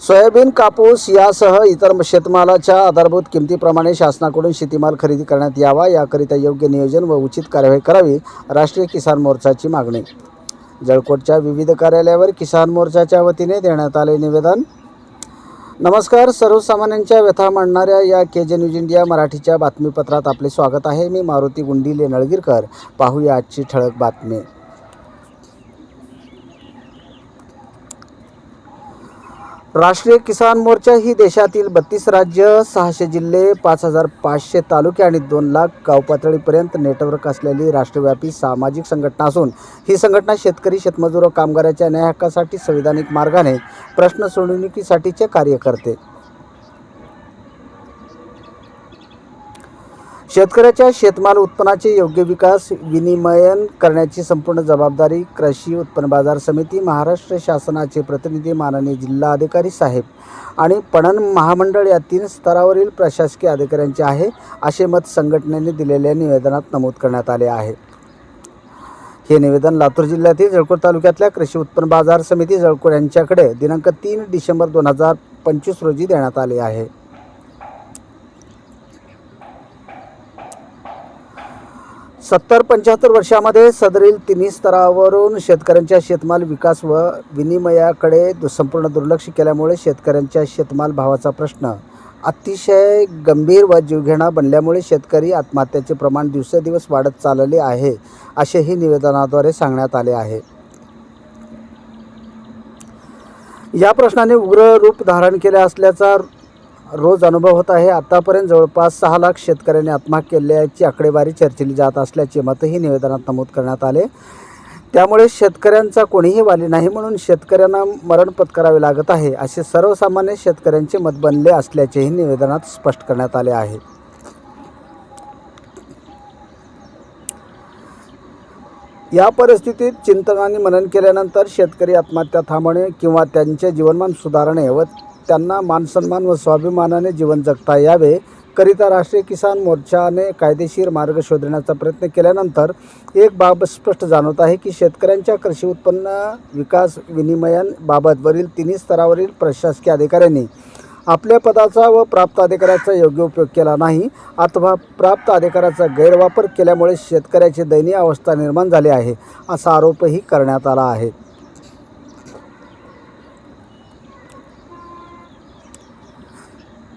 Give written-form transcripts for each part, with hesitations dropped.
Soybean, कापूस यासह इतर शेतमालाच्या आधारभूत किमतीप्रमाणे शासनाकडून शेतीमाल खरेदी करण्यात यावा, याकरिता योग्य नियोजन व उचित कार्यवाही करावी, राष्ट्रीय किसान मोर्चाची मागणी. जळकोटच्या विविध कार्यालयावर किसान मोर्चाच्या वतीने देण्यात आले निवेदन. नमस्कार, सर्वसामान्यांच्या व्यथा मांडणाऱ्या या केजे न्यूज इंडिया मराठीच्या बातमीपत्रात आपले स्वागत आहे. मी मारुती गुंडीले नळगीरकर. पाहूया आजची ठळक बातमी. राष्ट्रीय किसान मोर्चा ही देशातील 32 राज्य, 600 जिल्हे, 5500 तालुके आणि 2 लाख गाव पातळीपर्यंत नेटवर्क असलेली राष्ट्रव्यापी सामाजिक संघटना असून ही संघटना शेतकरी, शेतमजूर व कामगारांच्या न्याय हक्कासाठी संविधानिक मार्गाने प्रश्न सोडवणुकीसाठीचे कार्य करते. शेतकऱ्याच्या शेतमाल उत्पन्नाचे योग्य विकास विनिमयन करण्याची संपूर्ण जबाबदारी कृषी उत्पन्न बाजार समिती, महाराष्ट्र शासनाचे प्रतिनिधी माननीय जिल्हाधिकारी साहेब आणि पणन महामंडळ या 3 स्तरावरील प्रशासकीय अधिकाऱ्यांचे आहे, असे मत संघटनेने दिलेल्या निवेदनात नमूद करण्यात आले आहे. हे निवेदन लातूर जिल्ह्यातील जळकोट तालुक्यातल्या कृषी उत्पन्न बाजार समिती जळकोट यांच्याकडे दिनांक 3 डिसेंबर 2025 रोजी देण्यात आले आहे. 70-75 वर्षामध्ये सदरील 3 स्तरावरून शेतकऱ्यांच्या शेतमाल विकास व विनिमयाकडे संपूर्ण दुर्लक्ष केल्यामुळे शेतकऱ्यांच्या शेतमाल भावाचा प्रश्न अतिशय गंभीर व जीवघेणा बनल्यामुळे शेतकरी आत्महत्याचे प्रमाण दिवसेंदिवस वाढत चालले आहे, असेही निवेदनाद्वारे सांगण्यात आले आहे. या प्रश्नाने उग्र रूप धारण केले असल्याचा रोज अनुभव होत आहे. आतापर्यंत जवळपास 6 लाख शेतकऱ्यांनी आत्महत्या केल्याची आकडेवारी चर्चिली जात असल्याचे मतही निवेदनात नमूद करण्यात आले. त्यामुळे शेतकऱ्यांचा कोणीही वाली नाही म्हणून शेतकऱ्यांना मरण पत्करावे लागत आहे, असे सर्वसामान्य शेतकऱ्यांचे मत बनले असल्याचेही निवेदनात स्पष्ट करण्यात आले आहे. या परिस्थितीत चिंतन आणि मनन केल्यानंतर शेतकरी आत्महत्या थांबवणे किंवा त्यांचे जीवनमान सुधारणे व त्यांना मानसन्मान व स्वाभिमानाने जीवन जगता यावे करिता राष्ट्रीय किसान मोर्चाने कायदेशीर मार्ग शोधण्याचा प्रयत्न केल्यानंतर एक बाब स्पष्ट जाणवत आहे की शेतकऱ्यांच्या कृषी उत्पन्न विकास विनिमयन बाबत वरील 3 स्तरावरील प्रशासकीय अधिकाऱ्यांनी आपल्या पदाचा व प्राप्त अधिकाराचा योग्य उपयोग केला नाही अथवा प्राप्त अधिकाराचा गैरवापर केल्यामुळे शेतकऱ्याची दयनीय अवस्था निर्माण झाली आहे, असा आरोपही करण्यात आला आहे.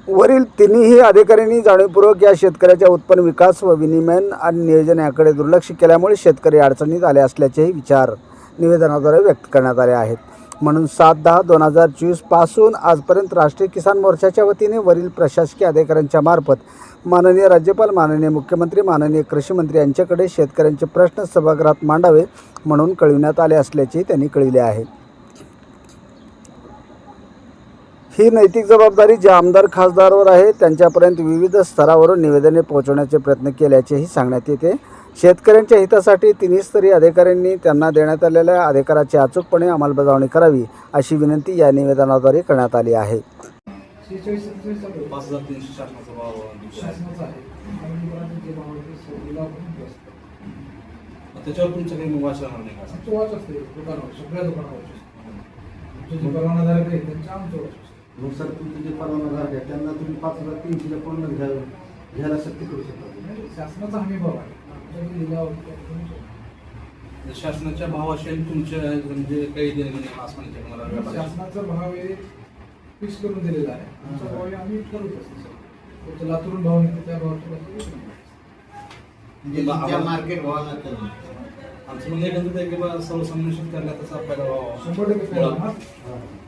वरील 3ही अधिकाऱ्यांनी जाणीवपूर्वक या शेतकऱ्याच्या उत्पन्न विकास व विनिमयन आणि नियोजन याकडे दुर्लक्ष केल्यामुळे शेतकरी अडचणीत आले असल्याचेही विचार निवेदनाद्वारे व्यक्त करण्यात आले आहेत. म्हणून 7/10/2024 पासून आजपर्यंत राष्ट्रीय किसान मोर्चाच्या वतीने वरील प्रशासकीय अधिकाऱ्यांच्या मार्फत माननीय राज्यपाल, माननीय मुख्यमंत्री, माननीय कृषी मंत्री यांच्याकडे शेतकऱ्यांचे प्रश्न सभागृहात मांडावे म्हणून कळविण्यात आले असल्याचे त्यांनी कळविले आहे. ही नैतिक जबाबदारी जे आमदार खासदारवर आहे त्यांच्यापर्यंत विविध स्तरावरून निवेदने पोहोचवण्याचे प्रयत्न केल्याचेही सांगण्यात येते. शेतकऱ्यांच्या हितासाठी 3 स्तरीय अधिकाऱ्यांनी त्यांना देण्यात आलेल्या अधिकाराची अचूकपणे अंमलबजावणी करावी, अशी विनंती या निवेदनाद्वारे करण्यात आली आहे. मग सर तुमचे जे परवानादार आहे त्यांना तुम्ही 5,300 पूर्ण घ्यायला सक्ती करू शकता. शासनाचा हमी भाव आहे. शासनाच्या भावाशी तुमच्या म्हणजे काही शासनाचा भाव हे फिक्स करून दिलेला आहे. आमचा भाव आम्ही ठरवत असतो. लातूरून भाव निघतो त्या भावाचा मार्केट भावाला आमचं म्हणजे एकंदरीत आहे की बा सर्वसामान्य शेतकऱ्याला त्याचा आपल्याला भाव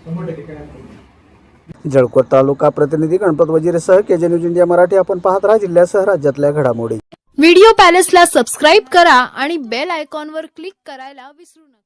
100% काय जळकोट तालुका प्रतिनिधी गणपत वजिरेसह केजे न्यूज इंडिया मराठी. आपण पाहत राहा जिल्ह्यासह राज्यातल्या घडामोडी. व्हिडिओ पॅलेसला सबस्क्राईब करा आणि बेल आयकॉनवर क्लिक करायला विसरू नका.